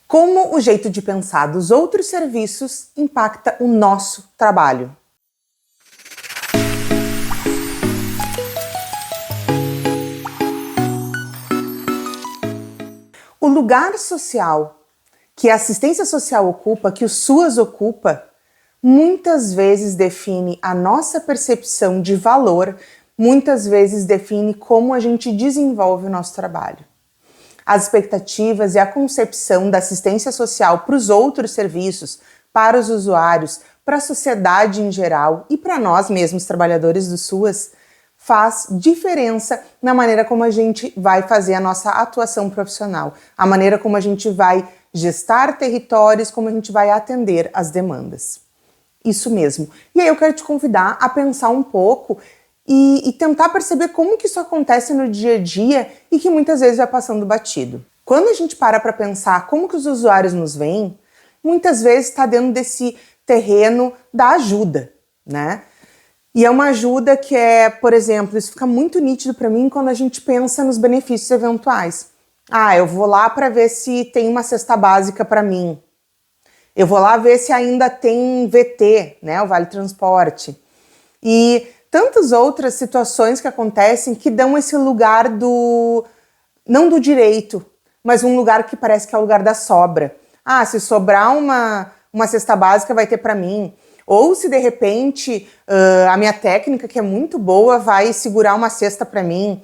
Como o jeito de pensar dos outros serviços impacta o nosso trabalho. O lugar social que a assistência social ocupa, que o SUAS ocupa, muitas vezes define a nossa percepção de valor, muitas vezes define como a gente desenvolve o nosso trabalho. As expectativas e a concepção da assistência social para os outros serviços, para os usuários, para a sociedade em geral e para nós mesmos, trabalhadores do SUAS, faz diferença na maneira como a gente vai fazer a nossa atuação profissional, a maneira como a gente vai gestar territórios, como a gente vai atender as demandas. Isso mesmo. E aí eu quero te convidar a pensar um pouco e tentar perceber como que isso acontece no dia a dia e que muitas vezes vai passando batido. Quando a gente para pensar como que os usuários nos veem, muitas vezes está dentro desse terreno da ajuda, né? E é uma ajuda que por exemplo, isso fica muito nítido para mim quando a gente pensa nos benefícios eventuais. Eu vou lá para ver se tem uma cesta básica para mim. Eu vou lá ver se ainda tem VT, né, o Vale Transporte. E tantas outras situações que acontecem que dão esse lugar não do direito, mas um lugar que parece que é o lugar da sobra. Se sobrar uma cesta básica vai ter para mim. Ou se de repente a minha técnica, que é muito boa, vai segurar uma cesta para mim.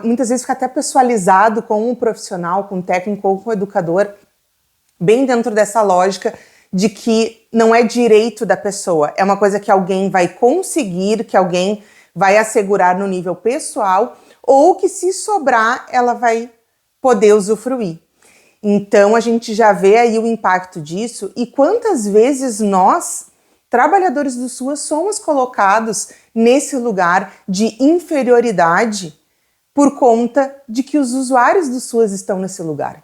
Muitas vezes fica até pessoalizado com um profissional, com um técnico ou com um educador, bem dentro dessa lógica de que não é direito da pessoa, é uma coisa que alguém vai conseguir, que alguém vai assegurar no nível pessoal, ou que se sobrar, ela vai poder usufruir. Então a gente já vê aí o impacto disso e quantas vezes nós, trabalhadores do SUAS, somos colocados nesse lugar de inferioridade por conta de que os usuários do SUAS estão nesse lugar.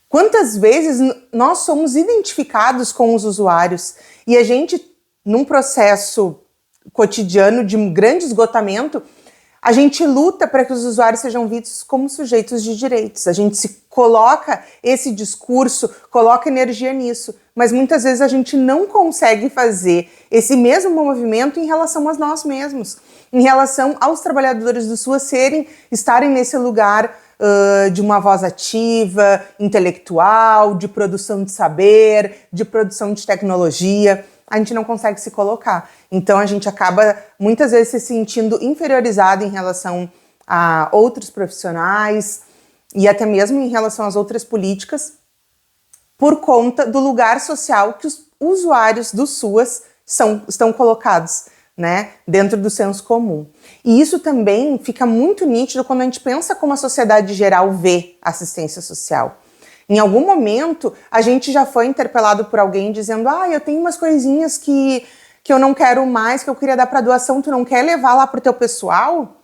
Quantas vezes nós somos identificados com os usuários e a gente, num processo cotidiano de um grande esgotamento, a gente luta para que os usuários sejam vistos como sujeitos de direitos. A gente se coloca esse discurso, coloca energia nisso, mas muitas vezes a gente não consegue fazer esse mesmo movimento em relação a nós mesmos, em relação aos trabalhadores do SUAS estarem nesse lugar de uma voz ativa, intelectual, de produção de saber, de produção de tecnologia. A gente não consegue se colocar. Então a gente acaba muitas vezes se sentindo inferiorizado em relação a outros profissionais e até mesmo em relação às outras políticas por conta do lugar social que os usuários do SUAS estão colocados, né, dentro do senso comum. E isso também fica muito nítido quando a gente pensa como a sociedade geral vê assistência social. Em algum momento, a gente já foi interpelado por alguém dizendo eu tenho umas coisinhas que eu não quero mais, que eu queria dar para doação, tu não quer levar lá pro teu pessoal?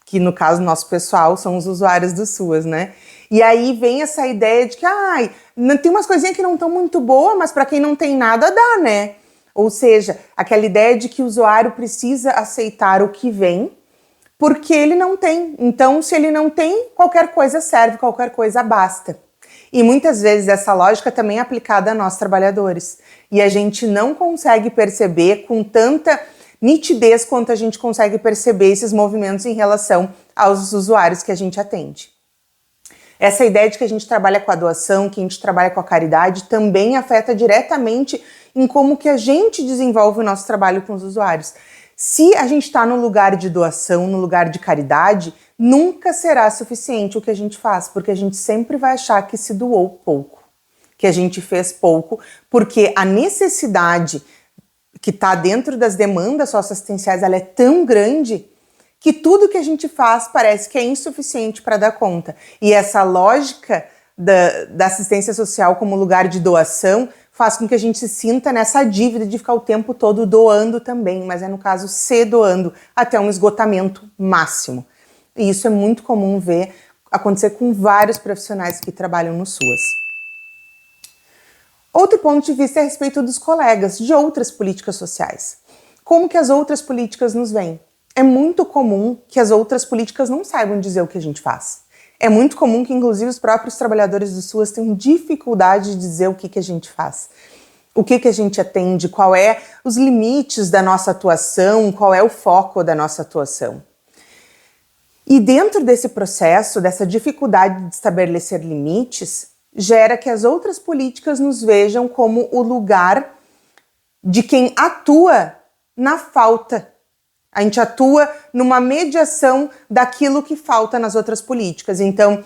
Que no caso, nosso pessoal são os usuários do SUAS, né? E aí vem essa ideia de que tem umas coisinhas que não estão muito boas, mas para quem não tem nada dá, né? Ou seja, aquela ideia de que o usuário precisa aceitar o que vem, porque ele não tem. Então, se ele não tem, qualquer coisa serve, qualquer coisa basta. E muitas vezes essa lógica também é aplicada a nós trabalhadores. E a gente não consegue perceber com tanta nitidez quanto a gente consegue perceber esses movimentos em relação aos usuários que a gente atende. Essa ideia de que a gente trabalha com a doação, que a gente trabalha com a caridade, também afeta diretamente em como que a gente desenvolve o nosso trabalho com os usuários. Se a gente está no lugar de doação, no lugar de caridade, nunca será suficiente o que a gente faz, porque a gente sempre vai achar que se doou pouco, que a gente fez pouco, porque a necessidade que está dentro das demandas socioassistenciais ela é tão grande que tudo que a gente faz parece que é insuficiente para dar conta. E essa lógica da assistência social como lugar de doação faz com que a gente se sinta nessa dívida de ficar o tempo todo doando também, mas no caso se doando até um esgotamento máximo. E isso é muito comum ver acontecer com vários profissionais que trabalham no SUAS. Outro ponto de vista é a respeito dos colegas de outras políticas sociais. Como que as outras políticas nos veem? É muito comum que as outras políticas não saibam dizer o que a gente faz. É muito comum que, inclusive, os próprios trabalhadores do SUAS tenham dificuldade de dizer o que a gente faz, o que a gente atende, qual é os limites da nossa atuação, qual é o foco da nossa atuação. E dentro desse processo, dessa dificuldade de estabelecer limites, gera que as outras políticas nos vejam como o lugar de quem atua na falta. A gente atua numa mediação daquilo que falta nas outras políticas. Então,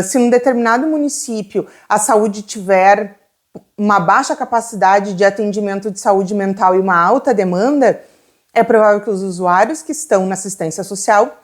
se num determinado município a saúde tiver uma baixa capacidade de atendimento de saúde mental e uma alta demanda, é provável que os usuários que estão na assistência social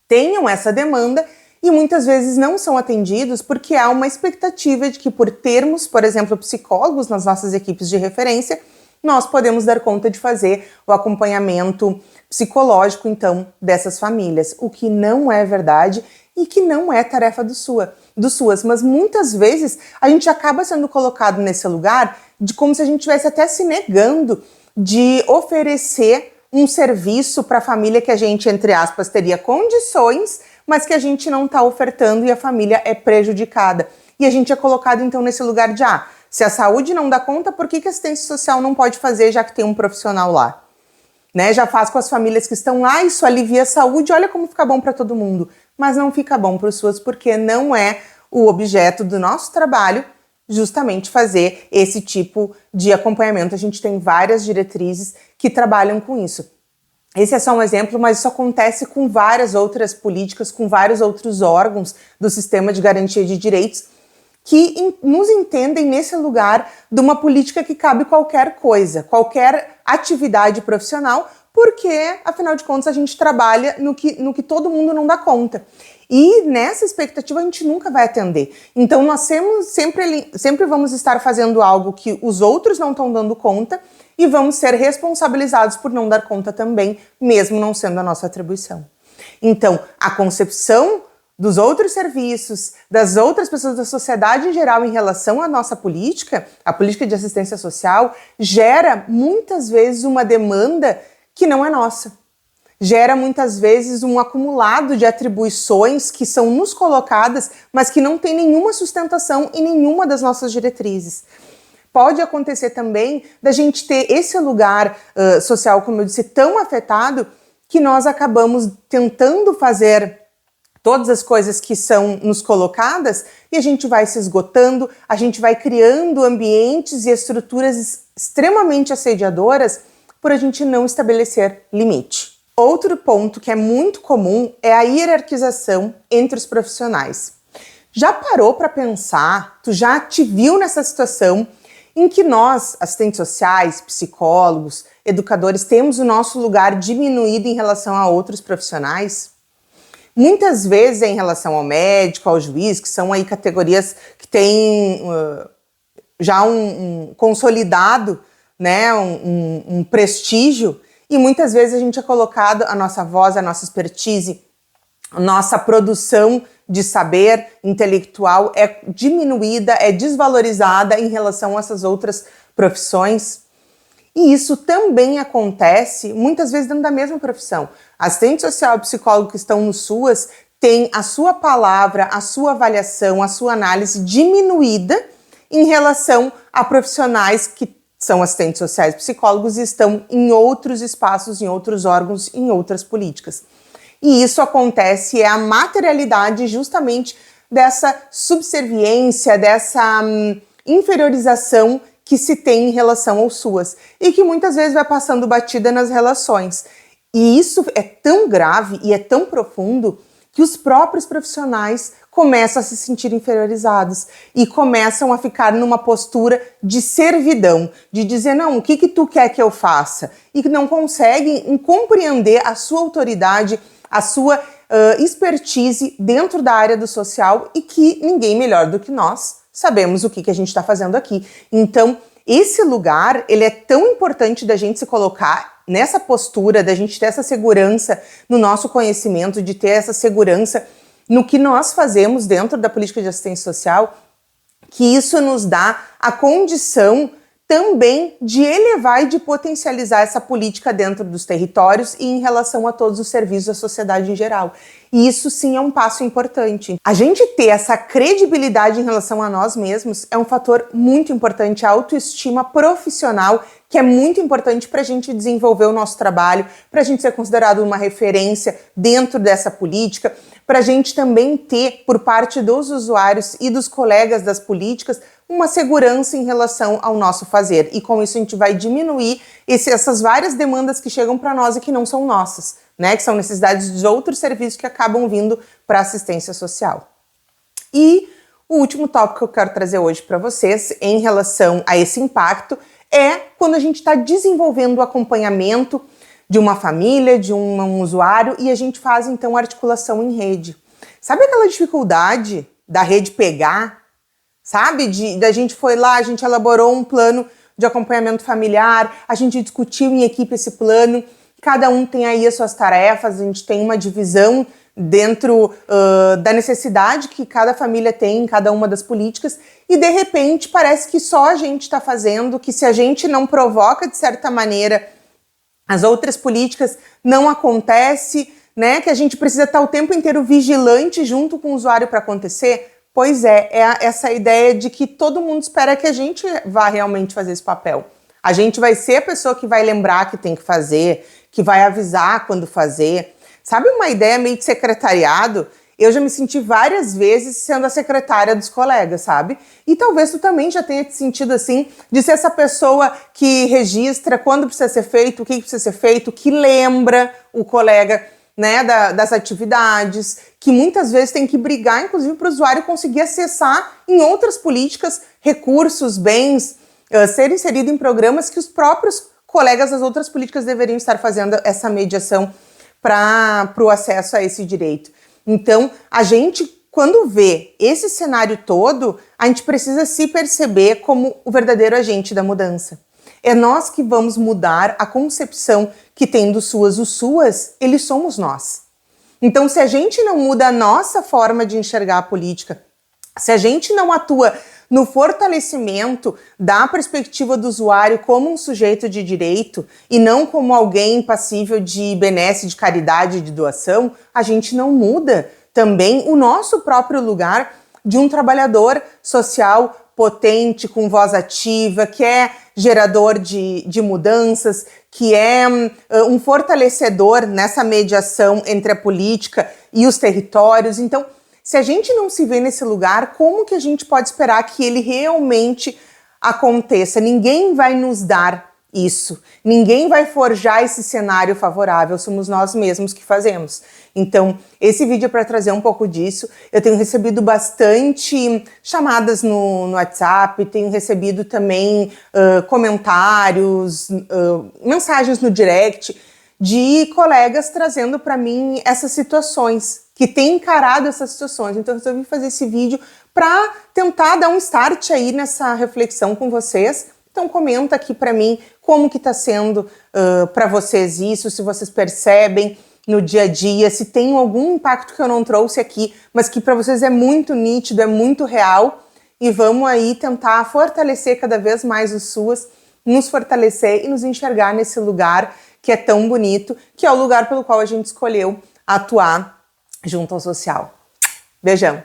tenham essa demanda e muitas vezes não são atendidos porque há uma expectativa de que, por termos, por exemplo, psicólogos nas nossas equipes de referência, nós podemos dar conta de fazer o acompanhamento psicológico, então, dessas famílias, o que não é verdade e que não é tarefa do SUAS, mas muitas vezes a gente acaba sendo colocado nesse lugar de como se a gente estivesse até se negando de oferecer um serviço para a família que a gente, entre aspas, teria condições, mas que a gente não está ofertando e a família é prejudicada. E a gente é colocado, então, nesse lugar de, se a saúde não dá conta, por que a assistência social não pode fazer, já que tem um profissional lá? Né? Já faz com as famílias que estão lá, isso alivia a saúde, olha como fica bom para todo mundo. Mas não fica bom para os SUAS, porque não é o objeto do nosso trabalho justamente fazer esse tipo de acompanhamento. A gente tem várias diretrizes que trabalham com isso. Esse é só um exemplo, mas isso acontece com várias outras políticas, com vários outros órgãos do sistema de garantia de direitos que nos entendem nesse lugar de uma política que cabe qualquer coisa, qualquer atividade profissional, porque, afinal de contas, a gente trabalha no que todo mundo não dá conta. E nessa expectativa a gente nunca vai atender. Então nós sempre vamos estar fazendo algo que os outros não estão dando conta e vamos ser responsabilizados por não dar conta também, mesmo não sendo a nossa atribuição. Então, a concepção dos outros serviços, das outras pessoas da sociedade em geral em relação à nossa política, a política de assistência social, gera muitas vezes uma demanda que não é nossa. Gera muitas vezes um acumulado de atribuições que são nos colocadas, mas que não tem nenhuma sustentação em nenhuma das nossas diretrizes. Pode acontecer também da gente ter esse lugar social, como eu disse, tão afetado que nós acabamos tentando fazer todas as coisas que são nos colocadas e a gente vai se esgotando, a gente vai criando ambientes e estruturas extremamente assediadoras por a gente não estabelecer limite. Outro ponto que é muito comum é a hierarquização entre os profissionais. Já parou para pensar, tu já te viu nessa situação em que nós, assistentes sociais, psicólogos, educadores, temos o nosso lugar diminuído em relação a outros profissionais? Muitas vezes é em relação ao médico, ao juiz, que são aí categorias que têm já um consolidado, né, um prestígio, e muitas vezes a gente é colocado, a nossa voz, a nossa expertise, a nossa produção de saber intelectual é diminuída, é desvalorizada em relação a essas outras profissões. E isso também acontece muitas vezes dentro da mesma profissão. Assistente social e psicólogo que estão no SUAS têm a sua palavra, a sua avaliação, a sua análise diminuída em relação a profissionais que são assistentes sociais e psicólogos e estão em outros espaços, em outros órgãos, em outras políticas. E isso acontece, é a materialidade justamente dessa subserviência, dessa inferiorização que se tem em relação ao SUAS e que muitas vezes vai passando batida nas relações. E isso é tão grave e é tão profundo que os próprios profissionais começam a se sentir inferiorizados e começam a ficar numa postura de servidão, de dizer, não, o que tu quer que eu faça? E não conseguem compreender a sua autoridade, a sua expertise dentro da área do social e que ninguém melhor do que nós sabemos o que a gente está fazendo aqui. Então, esse lugar, ele é tão importante da gente se colocar nessa postura, da gente ter essa segurança no nosso conhecimento, de ter essa segurança no que nós fazemos dentro da política de assistência social, que isso nos dá a condição também de elevar e de potencializar essa política dentro dos territórios e em relação a todos os serviços da sociedade em geral. E isso sim é um passo importante. A gente ter essa credibilidade em relação a nós mesmos é um fator muito importante, a autoestima profissional, que é muito importante para a gente desenvolver o nosso trabalho, para a gente ser considerado uma referência dentro dessa política, para a gente também ter, por parte dos usuários e dos colegas das políticas, uma segurança em relação ao nosso fazer. E com isso a gente vai diminuir essas várias demandas que chegam para nós e que não são nossas, né? Que são necessidades de outros serviços que acabam vindo para assistência social. E o último tópico que eu quero trazer hoje para vocês em relação a esse impacto é quando a gente está desenvolvendo o acompanhamento de uma família, de um usuário, e a gente faz então articulação em rede. Sabe aquela dificuldade da rede pegar? Sabe? Da gente foi lá, a gente elaborou um plano de acompanhamento familiar, a gente discutiu em equipe esse plano, cada um tem aí as suas tarefas, a gente tem uma divisão dentro da necessidade que cada família tem em cada uma das políticas e de repente parece que só a gente está fazendo, que se a gente não provoca de certa maneira as outras políticas não acontece, né? Que a gente precisa estar o tempo inteiro vigilante junto com o usuário para acontecer. Pois é essa ideia de que todo mundo espera que a gente vá realmente fazer esse papel. A gente vai ser a pessoa que vai lembrar que tem que fazer, que vai avisar quando fazer. Sabe uma ideia meio de secretariado? Eu já me senti várias vezes sendo a secretária dos colegas, sabe? E talvez tu também já tenha te sentido assim, de ser essa pessoa que registra quando precisa ser feito, o que precisa ser feito, que lembra o colega, né, das atividades, que muitas vezes tem que brigar, inclusive, para o usuário conseguir acessar em outras políticas, recursos, bens, ser inserido em programas que os próprios colegas das outras políticas deveriam estar fazendo essa mediação para o acesso a esse direito. Então, a gente, quando vê esse cenário todo, a gente precisa se perceber como o verdadeiro agente da mudança. É nós que vamos mudar a concepção que tem do SUAS. O SUAS, eles somos nós. Então, se a gente não muda a nossa forma de enxergar a política, se a gente não atua no fortalecimento da perspectiva do usuário como um sujeito de direito e não como alguém passível de benesse, de caridade, de doação, a gente não muda também o nosso próprio lugar de um trabalhador social potente, com voz ativa, que é gerador de mudanças, que é um fortalecedor nessa mediação entre a política e os territórios. Então, se a gente não se vê nesse lugar, como que a gente pode esperar que ele realmente aconteça? Ninguém vai nos dar isso. Ninguém vai forjar esse cenário favorável, somos nós mesmos que fazemos. Então, esse vídeo é para trazer um pouco disso. Eu tenho recebido bastante chamadas no WhatsApp, tenho recebido também comentários, mensagens no direct de colegas trazendo para mim essas situações, que têm encarado essas situações. Então, eu resolvi fazer esse vídeo para tentar dar um start aí nessa reflexão com vocês. Então comenta aqui para mim como que está sendo para vocês isso, se vocês percebem no dia a dia, se tem algum impacto que eu não trouxe aqui, mas que para vocês é muito nítido, é muito real, e vamos aí tentar fortalecer cada vez mais os SUAS, nos fortalecer e nos enxergar nesse lugar que é tão bonito, que é o lugar pelo qual a gente escolheu atuar junto ao social. Beijão!